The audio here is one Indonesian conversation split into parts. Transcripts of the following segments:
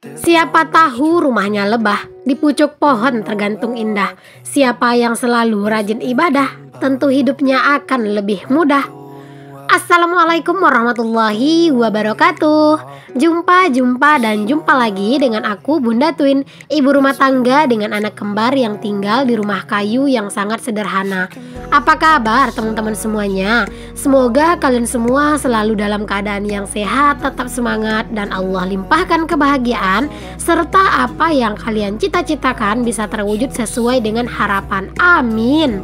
Siapa tahu rumahnya lebah, di pucuk pohon tergantung indah. Siapa yang selalu rajin ibadah, tentu hidupnya akan lebih mudah. Assalamualaikum warahmatullahi wabarakatuh. Jumpa dan jumpa lagi dengan aku Bunda Twin, ibu rumah tangga dengan anak kembar yang tinggal di rumah kayu yang sangat sederhana. Apa kabar teman-teman semuanya? Semoga kalian semua selalu dalam keadaan yang sehat, tetap semangat, dan Allah limpahkan kebahagiaan serta apa yang kalian cita-citakan bisa terwujud sesuai dengan harapan. Amin.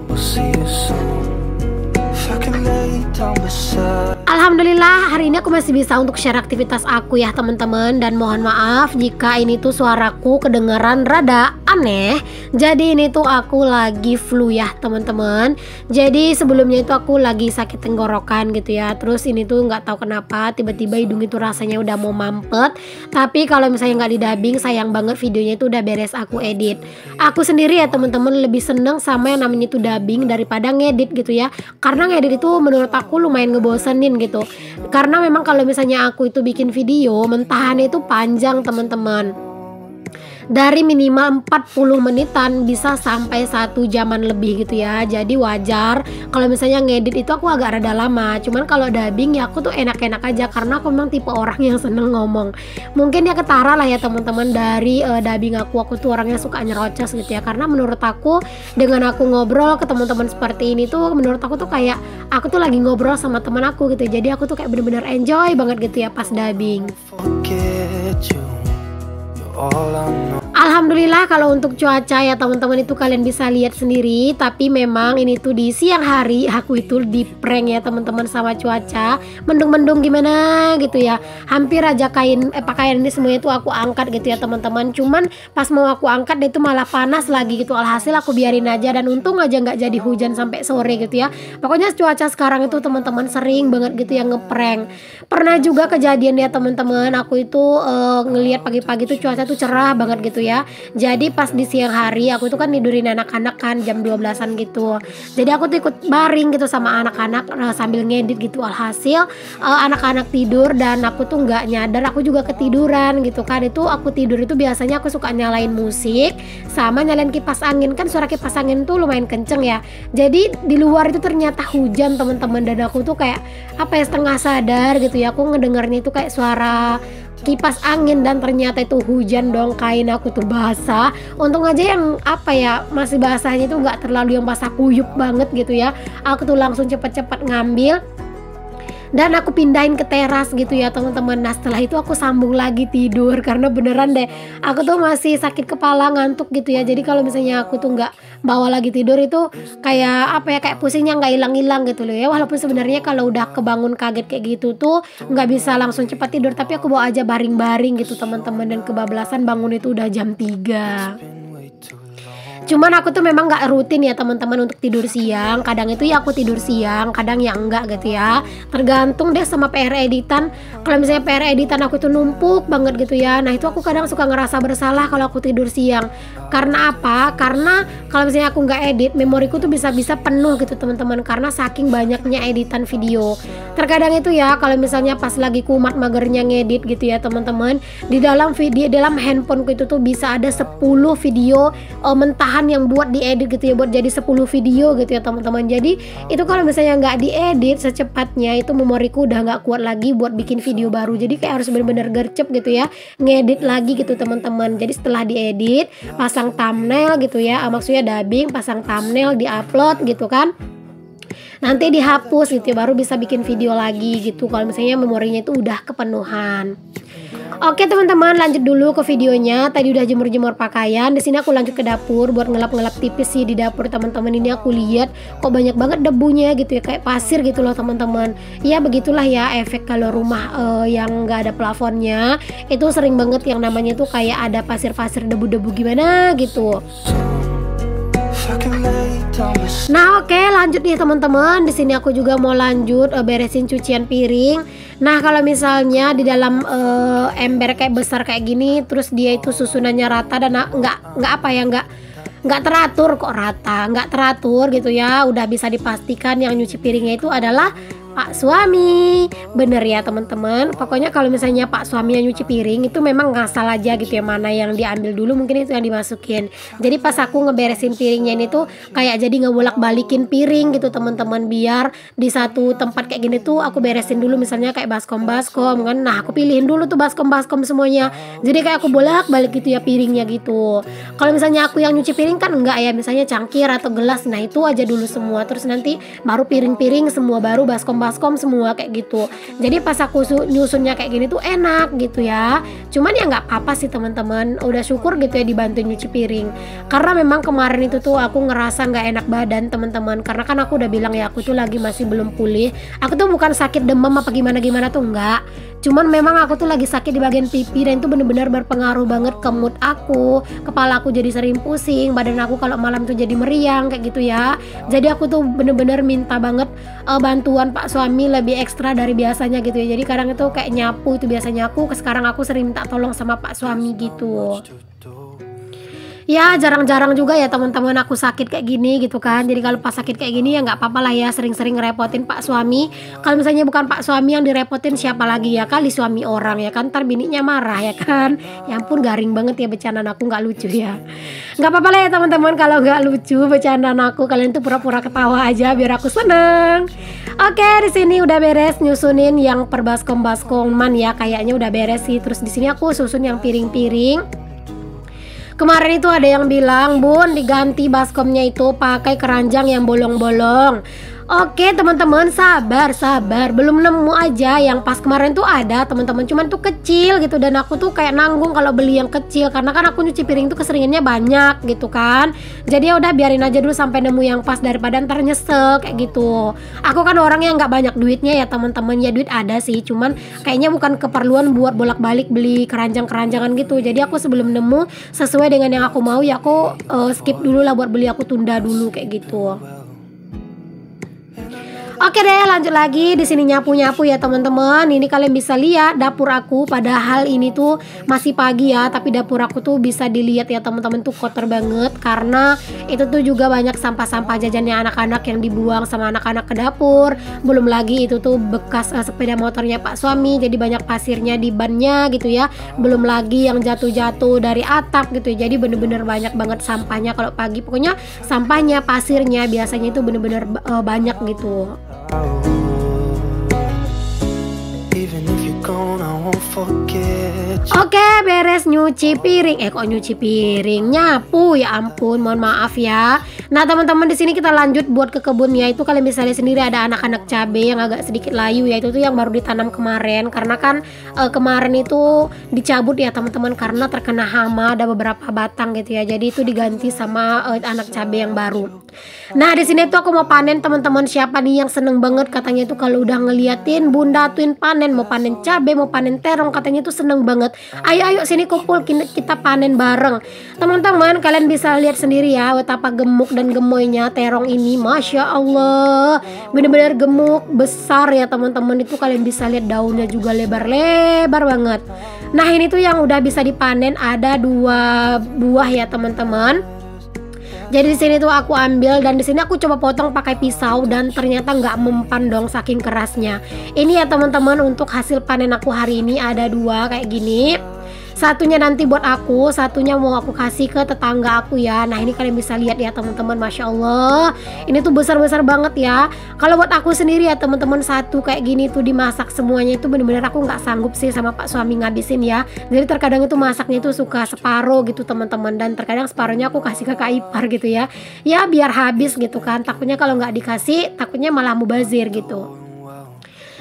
Alhamdulillah hari ini aku masih bisa untuk share aktivitas aku ya teman-teman. Dan mohon maaf jika ini tuh suaraku kedengaran rada aneh. Jadi ini tuh aku lagi flu ya teman-teman. Jadi sebelumnya itu aku lagi sakit tenggorokan gitu ya. Terus ini tuh nggak tahu kenapa tiba-tiba hidung itu rasanya udah mau mampet. Tapi kalau misalnya nggak didubbing sayang banget, videonya itu udah beres aku edit. Aku sendiri ya teman-teman lebih seneng sama yang namanya itu dubbing daripada ngedit gitu ya. Karena ngedit itu menurut aku lumayan ngebosenin gitu. Karena memang kalau misalnya aku itu bikin video mentahannya itu panjang teman-teman. Dari minimal 40 menitan bisa sampai 1 jaman lebih gitu ya. Jadi wajar kalau misalnya ngedit itu aku agak rada lama. Cuman kalau dubbing ya aku tuh enak-enak aja karena aku memang tipe orang yang seneng ngomong. Mungkin ya ketara lah ya teman-teman dari dubbing aku tuh orangnya suka nyerocos gitu ya. Karena menurut aku dengan aku ngobrol ke teman-teman seperti ini tuh menurut aku tuh kayak aku tuh lagi ngobrol sama teman aku gitu. Jadi aku tuh kayak bener-bener enjoy banget gitu ya pas dubbing. Alhamdulillah kalau untuk cuaca ya teman-teman itu kalian bisa lihat sendiri. Tapi memang ini tuh di siang hari aku itu di prank ya teman-teman sama cuaca. Mendung-mendung gimana gitu ya. Hampir aja pakaian ini semuanya tuh aku angkat gitu ya teman-teman. Cuman pas mau aku angkat itu malah panas lagi gitu. Alhasil aku biarin aja dan untung aja nggak jadi hujan sampai sore gitu ya. Pokoknya cuaca sekarang itu teman-teman sering banget gitu yang ngeprank. Pernah juga kejadian ya teman-teman, aku itu ngelihat pagi-pagi tuh cuaca tuh cerah banget gitu ya. Jadi pas di siang hari aku tuh kan tidurin anak-anak kan jam 12-an gitu. Jadi aku tuh ikut baring gitu sama anak-anak sambil ngedit gitu. Alhasil anak-anak tidur dan aku tuh nggak nyadar aku juga ketiduran gitu kan. Itu aku tidur itu biasanya aku suka nyalain musik sama nyalain kipas angin. Kan suara kipas angin tuh lumayan kenceng ya. Jadi di luar itu ternyata hujan teman-teman. Dan aku tuh kayak apa ya, setengah sadar gitu ya. Aku ngedengarnya itu kayak suara kipas angin dan ternyata itu hujan dong. Kain aku tuh basah. Untung aja yang apa ya masih basahnya itu nggak terlalu yang basah kuyup banget gitu ya. Aku tuh langsung cepet-cepet ngambil dan aku pindahin ke teras gitu ya teman-teman. Nah setelah itu aku sambung lagi tidur karena beneran deh aku tuh masih sakit kepala, ngantuk gitu ya. Jadi kalau misalnya aku tuh nggak bawa lagi tidur itu kayak apa ya, kayak pusingnya nggak hilang-hilang gitu loh ya. Walaupun sebenarnya kalau udah kebangun kaget kayak gitu tuh nggak bisa langsung cepat tidur, tapi aku bawa aja baring-baring gitu teman-teman. Dan kebablasan bangun itu udah jam 3. Cuman aku tuh memang nggak rutin ya teman-teman untuk tidur siang. Kadang itu ya aku tidur siang, kadang ya enggak gitu ya. Tergantung deh sama PR editan. Kalau misalnya PR editan aku tuh numpuk banget gitu ya. Nah itu aku kadang suka ngerasa bersalah kalau aku tidur siang. Karena apa? Karena kalau misalnya aku nggak edit, memoriku tuh bisa-bisa penuh gitu teman-teman. Karena saking banyaknya editan video. Terkadang itu ya kalau misalnya pas lagi kumat magernya ngedit gitu ya teman-teman, di dalam handphoneku itu tuh bisa ada 10 video mentahan yang buat diedit gitu ya, buat jadi 10 video gitu ya teman-teman. Jadi itu kalau misalnya nggak diedit secepatnya itu memoriku udah nggak kuat lagi buat bikin video baru. Jadi kayak harus benar-benar gercep gitu ya, ngedit lagi gitu teman-teman. Jadi setelah diedit pasang thumbnail gitu ya, maksudnya dubbing, pasang thumbnail, diupload gitu kan, nanti dihapus gitu ya, baru bisa bikin video lagi gitu kalau misalnya memorinya itu udah kepenuhan. Oke teman-teman, lanjut dulu ke videonya. Tadi udah jemur-jemur pakaian. Di sini aku lanjut ke dapur buat ngelap-ngelap tipis sih di dapur teman-teman. Ini aku lihat kok banyak banget debunya gitu ya, kayak pasir gitu loh teman-teman. Ya begitulah ya efek kalau rumah yang nggak ada plafonnya. Itu sering banget yang namanya tuh kayak ada pasir-pasir, debu-debu gimana gitu. Nah oke, lanjut nih teman-teman. Di sini aku juga mau lanjut beresin cucian piring. Nah kalau misalnya di dalam ember kayak besar kayak gini, terus dia itu susunannya rata dan nggak teratur gitu ya, udah bisa dipastikan yang nyuci piringnya itu adalah Pak suami. Bener ya teman-teman. Pokoknya kalau misalnya Pak suami yang nyuci piring itu memang ngasal aja gitu ya, mana yang diambil dulu mungkin itu yang dimasukin. Jadi pas aku ngeberesin piringnya ini tuh kayak jadi ngebolak-balikin piring gitu teman-teman, biar di satu tempat kayak gini tuh aku beresin dulu, misalnya kayak baskom-baskom kan. Nah, aku pilihin dulu tuh baskom-baskom semuanya. Jadi kayak aku bolak-balik gitu ya piringnya gitu. Kalau misalnya aku yang nyuci piring kan enggak ya, misalnya cangkir atau gelas, nah itu aja dulu semua, terus nanti baru piring-piring semua, baru baskom-baskom semua kayak gitu. Jadi pas aku nyusunnya kayak gini tuh enak gitu ya. Cuman ya nggak apa-apa sih teman-teman, udah syukur gitu ya dibantu nyuci piring. Karena memang kemarin itu tuh aku ngerasa nggak enak badan teman-teman, karena kan aku udah bilang ya aku tuh lagi masih belum pulih. Aku tuh bukan sakit demam apa gimana-gimana tuh enggak. Cuman memang aku tuh lagi sakit di bagian pipi, dan itu bener-bener berpengaruh banget ke mood aku. Kepala aku jadi sering pusing, badan aku kalau malam tuh jadi meriang kayak gitu ya. Jadi aku tuh bener-bener minta banget bantuan Pak suami lebih ekstra dari biasanya gitu ya. Jadi kadang itu kayak nyapu itu biasanya aku, sekarang aku sering minta tolong sama Pak suami gitu. Ya jarang-jarang juga ya teman-teman aku sakit kayak gini gitu kan. Jadi kalau pas sakit kayak gini ya nggak apa-apa lah ya, sering-sering ngerepotin Pak suami. Kalau misalnya bukan Pak suami yang direpotin, siapa lagi ya, kali suami orang ya kan, ntar bininya marah ya kan. Ya ampun, garing banget ya bercandaan aku, nggak lucu ya. Nggak apa-apa lah ya teman-teman kalau nggak lucu bercandaan aku, kalian tuh pura-pura ketawa aja biar aku seneng. Oke, di sini udah beres nyusunin yang per baskom-baskoman ya, kayaknya udah beres sih. Terus di sini aku susun yang piring-piring. Kemarin itu ada yang bilang, Bun, diganti baskomnya itu pakai keranjang yang bolong-bolong. Oke teman-teman, sabar, belum nemu aja. Yang pas kemarin tuh ada teman-teman, cuman tuh kecil gitu, dan aku tuh kayak nanggung kalau beli yang kecil, karena kan aku nyuci piring tuh keseringannya banyak gitu kan. Jadi ya udah biarin aja dulu sampai nemu yang pas, daripada ntar nyesel kayak gitu. Aku kan orang yang nggak banyak duitnya ya teman-teman, ya duit ada sih, cuman kayaknya bukan keperluan buat bolak-balik beli keranjang-keranjangan gitu. Jadi aku sebelum nemu sesuai dengan yang aku mau ya aku skip dulu lah buat beli, aku tunda dulu kayak gitu. Oke deh, lanjut lagi di sini nyapu-nyapu ya teman-teman. Ini kalian bisa lihat dapur aku, padahal ini tuh masih pagi ya, tapi dapur aku tuh bisa dilihat ya teman-teman tuh kotor banget, karena itu tuh juga banyak sampah-sampah jajannya anak-anak yang dibuang sama anak-anak ke dapur. Belum lagi itu tuh bekas sepeda motornya Pak suami, jadi banyak pasirnya di bannya gitu ya. Belum lagi yang jatuh-jatuh dari atap gitu ya. Jadi bener-bener banyak banget sampahnya kalau pagi. Pokoknya sampahnya, pasirnya biasanya itu bener-bener banyak gitu. Oke, beres nyuci piring. Kok nyuci piring, nyapu, ya ampun, mohon maaf ya. Nah teman-teman, di sini kita lanjut buat ke kebunnya. Itu kalian bisa lihat sendiri ada anak-anak cabai yang agak sedikit layu ya. Itu tuh yang baru ditanam kemarin, karena kan kemarin itu dicabut ya teman-teman karena terkena hama, ada beberapa batang gitu ya. Jadi itu diganti sama anak cabai yang baru. Nah di sini tuh aku mau panen teman-teman. Siapa nih yang seneng banget katanya itu kalau udah ngeliatin Bunda Twin panen, mau panen cabai, mau panen terong, katanya tuh seneng banget. Ayo sini kumpul, kita panen bareng teman-teman. Kalian bisa lihat sendiri ya betapa gemuk dan gemoynya terong ini, masya Allah, bener-bener gemuk besar ya teman-teman. Itu kalian bisa lihat daunnya juga lebar-lebar banget. Nah ini tuh yang udah bisa dipanen ada 2 buah ya teman-teman. Jadi di sini tuh aku ambil, dan di sini aku coba potong pakai pisau, dan ternyata nggak mempan dong saking kerasnya. Ini ya teman-teman untuk hasil panen aku hari ini, ada 2 kayak gini. Satunya nanti buat aku, satunya mau aku kasih ke tetangga aku ya. Nah ini kalian bisa lihat ya teman-teman, masya Allah, ini tuh besar-besar banget ya. Kalau buat aku sendiri ya teman-teman, satu kayak gini tuh dimasak semuanya itu bener-bener aku nggak sanggup sih sama Pak suami ngabisin ya. Jadi terkadang itu masaknya itu suka separuh gitu teman-teman, dan terkadang separuhnya aku kasih ke Kak Ipar gitu ya. Ya biar habis gitu kan, takutnya kalau nggak dikasih takutnya malah mubazir gitu.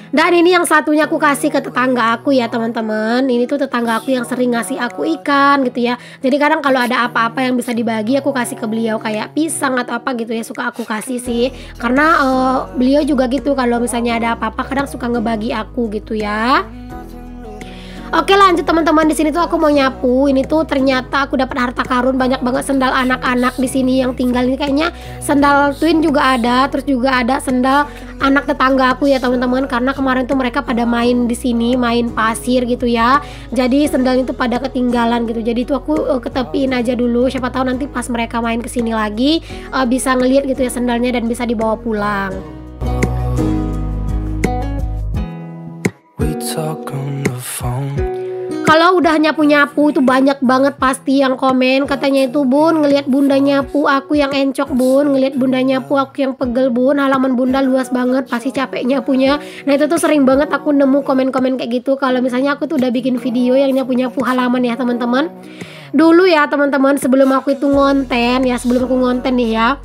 Dan ini yang satunya aku kasih ke tetangga aku ya teman-teman. Ini tuh tetangga aku yang sering ngasih aku ikan gitu ya. Jadi kadang kalau ada apa-apa yang bisa dibagi aku kasih ke beliau, kayak pisang atau apa gitu ya, suka aku kasih sih. Karena beliau juga gitu, kalau misalnya ada apa-apa kadang suka ngebagi aku gitu ya. Oke lanjut teman-teman, di sini tuh aku mau nyapu. Ini tuh ternyata aku dapat harta karun, banyak banget sendal anak-anak di sini yang tinggal. Ini kayaknya sendal twin juga ada, terus juga ada sendal anak tetangga aku ya teman-teman. Karena kemarin tuh mereka pada main di sini, main pasir gitu ya. Jadi sendal itu pada ketinggalan gitu. Jadi itu aku ketepiin aja dulu. Siapa tahu nanti pas mereka main kesini lagi bisa ngeliat gitu ya sendalnya dan bisa dibawa pulang. talk on the phone. Kalau udah nyapu-nyapu itu banyak banget pasti yang komen katanya itu, Bun, ngelihat bunda nyapu aku yang encok, Bun, ngelihat bunda nyapu aku yang pegel, Bun, halaman bunda luas banget, pasti capek nyapunya. Nah itu tuh sering banget aku nemu komen-komen kayak gitu kalau misalnya aku tuh udah bikin video yang nyapu-nyapu halaman ya teman-teman. Dulu ya teman-teman, sebelum aku itu ngonten ya, sebelum aku ngonten nih ya,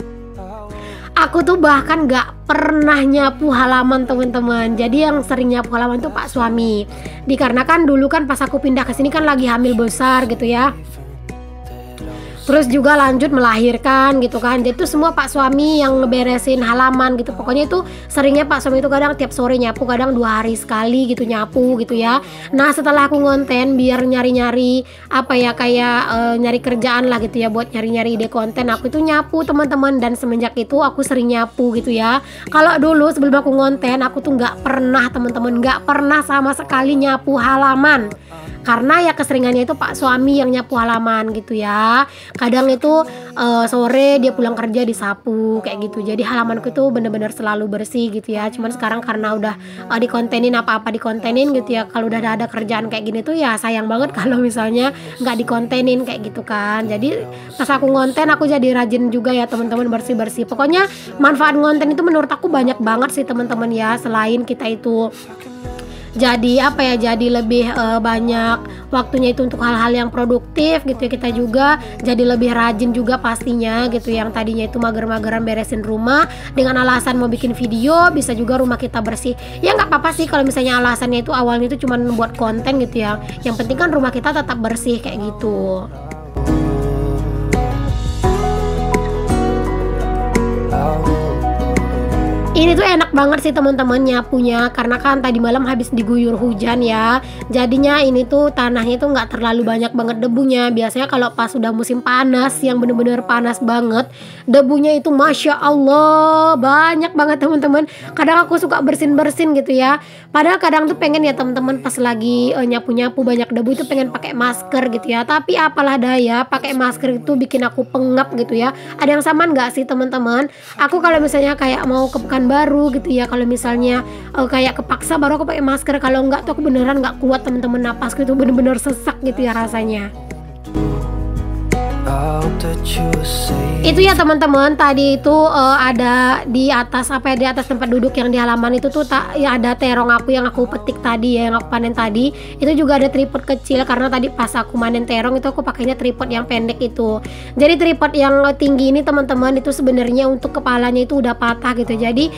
aku tuh bahkan gak pernah nyapu halaman teman-teman. Jadi yang sering nyapu halaman tuh Pak suami. Dikarenakan dulu kan pas aku pindah ke sini kan lagi hamil besar gitu ya. Terus juga lanjut melahirkan gitu kan. Jadi tuh semua Pak suami yang ngeberesin halaman gitu. Pokoknya itu seringnya Pak suami itu kadang tiap sore nyapu, kadang 2 hari sekali gitu nyapu gitu ya. Nah setelah aku ngonten biar nyari-nyari apa ya kayak nyari kerjaan lah gitu ya, buat nyari-nyari ide konten, aku itu nyapu teman-teman. Dan semenjak itu aku sering nyapu gitu ya. Kalau dulu sebelum aku ngonten aku tuh nggak pernah teman-teman, nggak pernah sama sekali nyapu halaman. Karena ya keseringannya itu Pak suami yang nyapu halaman gitu ya. Kadang itu sore dia pulang kerja disapu kayak gitu. Jadi halamanku itu bener-bener selalu bersih gitu ya. Cuman sekarang karena udah dikontenin apa-apa dikontenin gitu ya. Kalau udah ada kerjaan kayak gini tuh ya sayang banget kalau misalnya nggak dikontenin kayak gitu kan. Jadi pas aku ngonten aku jadi rajin juga ya teman-teman, bersih-bersih. Pokoknya manfaat ngonten itu menurut aku banyak banget sih teman-teman ya. Selain kita itu jadi apa ya, jadi lebih banyak waktunya itu untuk hal-hal yang produktif gitu ya, kita juga jadi lebih rajin juga pastinya gitu. Yang tadinya itu mager-mageran beresin rumah dengan alasan mau bikin video, bisa juga rumah kita bersih. Ya nggak apa-apa sih kalau misalnya alasannya itu awalnya itu cuma buat konten gitu ya. Yang penting kan rumah kita tetap bersih kayak gitu. Ini tuh enak banget sih teman-teman nyapunya, karena kan tadi malam habis diguyur hujan ya. Jadinya ini tuh tanahnya tuh nggak terlalu banyak banget debunya. Biasanya kalau pas sudah musim panas yang bener-bener panas banget, debunya itu Masya Allah banyak banget teman-teman. Kadang aku suka bersin-bersin gitu ya. Padahal kadang tuh pengen ya teman-teman pas lagi nyapu-nyapu banyak debu itu pengen pakai masker gitu ya. Tapi apalah daya, pakai masker itu bikin aku pengap gitu ya. Ada yang sama nggak sih teman-teman? Aku kalau misalnya kayak mau ke baru gitu ya, kalau misalnya kayak kepaksa baru aku pakai masker, kalau enggak tuh aku beneran nggak kuat teman-teman, napasku itu bener-bener sesak gitu ya rasanya. Itu ya teman-teman, tadi itu ada di atas apa ya, di atas tempat duduk yang di halaman itu tuh ya ada terong aku yang aku petik tadi ya, yang aku panen tadi. Itu juga ada tripod kecil karena tadi pas aku manen terong itu aku pakainya tripod yang pendek itu. Jadi tripod yang tinggi ini teman-teman itu sebenarnya untuk kepalanya itu udah patah gitu. Jadi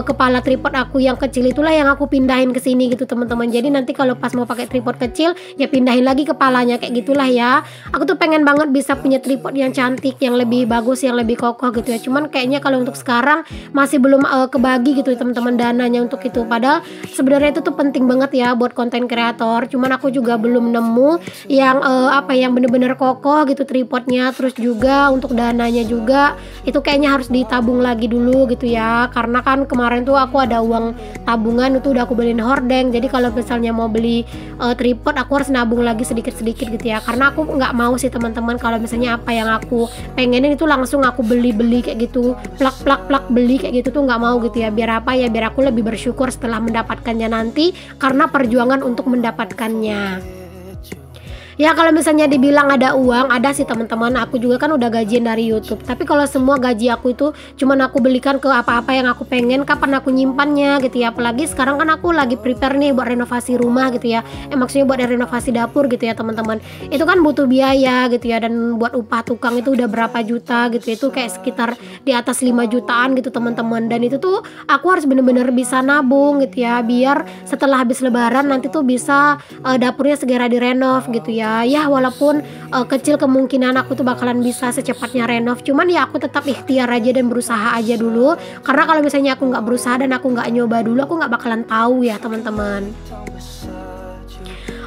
kepala tripod aku yang kecil itulah yang aku pindahin ke sini gitu teman-teman. Jadi nanti kalau pas mau pakai tripod kecil ya pindahin lagi kepalanya kayak gitulah ya. Aku tuh pengen banget bisa punya tripod yang cantik, yang lebih bagus, yang lebih kokoh gitu ya. Cuman kayaknya kalau untuk sekarang masih belum kebagi gitu ya teman-teman dananya untuk itu. Padahal sebenarnya itu tuh penting banget ya buat konten kreator. Cuman aku juga belum nemu yang apa yang bener-bener kokoh gitu tripodnya. Terus juga untuk dananya juga itu kayaknya harus ditabung lagi dulu gitu ya. Karena kan kemarin tuh aku ada uang tabungan itu udah aku beliin hordeng. Jadi kalau misalnya mau beli tripod aku harus nabung lagi sedikit-sedikit gitu ya. Karena aku nggak mau sih teman-teman kalau misalnya apa yang aku pengenin itu langsung aku beli kayak gitu, plak beli kayak gitu tuh nggak mau gitu ya. Biar apa ya, biar aku lebih bersyukur setelah mendapatkannya nanti, karena perjuangan untuk mendapatkannya. Ya kalau misalnya dibilang ada uang, ada sih teman-teman. Aku juga kan udah gajian dari YouTube. Tapi kalau semua gaji aku itu cuman aku belikan ke apa-apa yang aku pengen, kapan aku nyimpannya gitu ya. Apalagi sekarang kan aku lagi prepare nih buat renovasi rumah gitu ya. Maksudnya buat renovasi dapur gitu ya teman-teman. Itu kan butuh biaya gitu ya. Dan buat upah tukang itu udah berapa juta gitu. Itu kayak sekitar di atas 5 jutaan gitu teman-teman. Dan itu tuh aku harus bener-bener bisa nabung gitu ya. Biar setelah habis lebaran nanti tuh bisa dapurnya segera direnov gitu ya. Ya walaupun kecil kemungkinan aku tuh bakalan bisa secepatnya renov, cuman ya aku tetap ikhtiar aja dan berusaha aja dulu. Karena kalau misalnya aku nggak berusaha dan aku nggak nyoba dulu, aku nggak bakalan tahu ya teman-teman.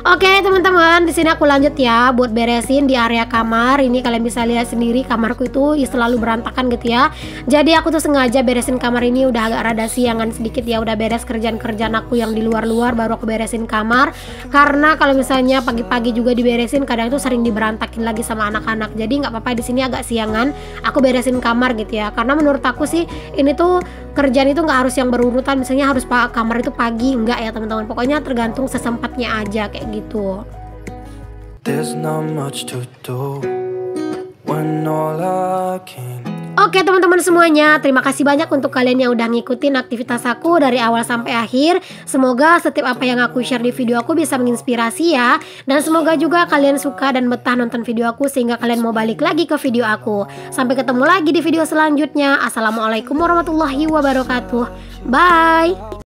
Oke teman-teman, di sini aku lanjut ya buat beresin di area kamar. Ini kalian bisa lihat sendiri kamarku itu selalu berantakan gitu ya. Jadi aku tuh sengaja beresin kamar ini udah agak rada siangan sedikit ya. Udah beres kerjaan-kerjaan aku yang di luar-luar, baru aku beresin kamar. Karena kalau misalnya pagi-pagi juga diberesin, kadang tuh sering diberantakin lagi sama anak-anak. Jadi nggak apa-apa, di sini agak siangan aku beresin kamar gitu ya. Karena menurut aku sih ini tuh kerjaan itu nggak harus yang berurutan, misalnya harus kamar itu pagi, enggak ya teman-teman. Pokoknya tergantung sesempatnya aja kayak gitu. There's not much to do when all I can. Oke teman-teman semuanya, terima kasih banyak untuk kalian yang udah ngikutin aktivitas aku dari awal sampai akhir. Semoga setiap apa yang aku share di video aku bisa menginspirasi ya. Dan semoga juga kalian suka dan betah nonton video aku sehingga kalian mau balik lagi ke video aku. Sampai ketemu lagi di video selanjutnya. Assalamualaikum warahmatullahi wabarakatuh. Bye.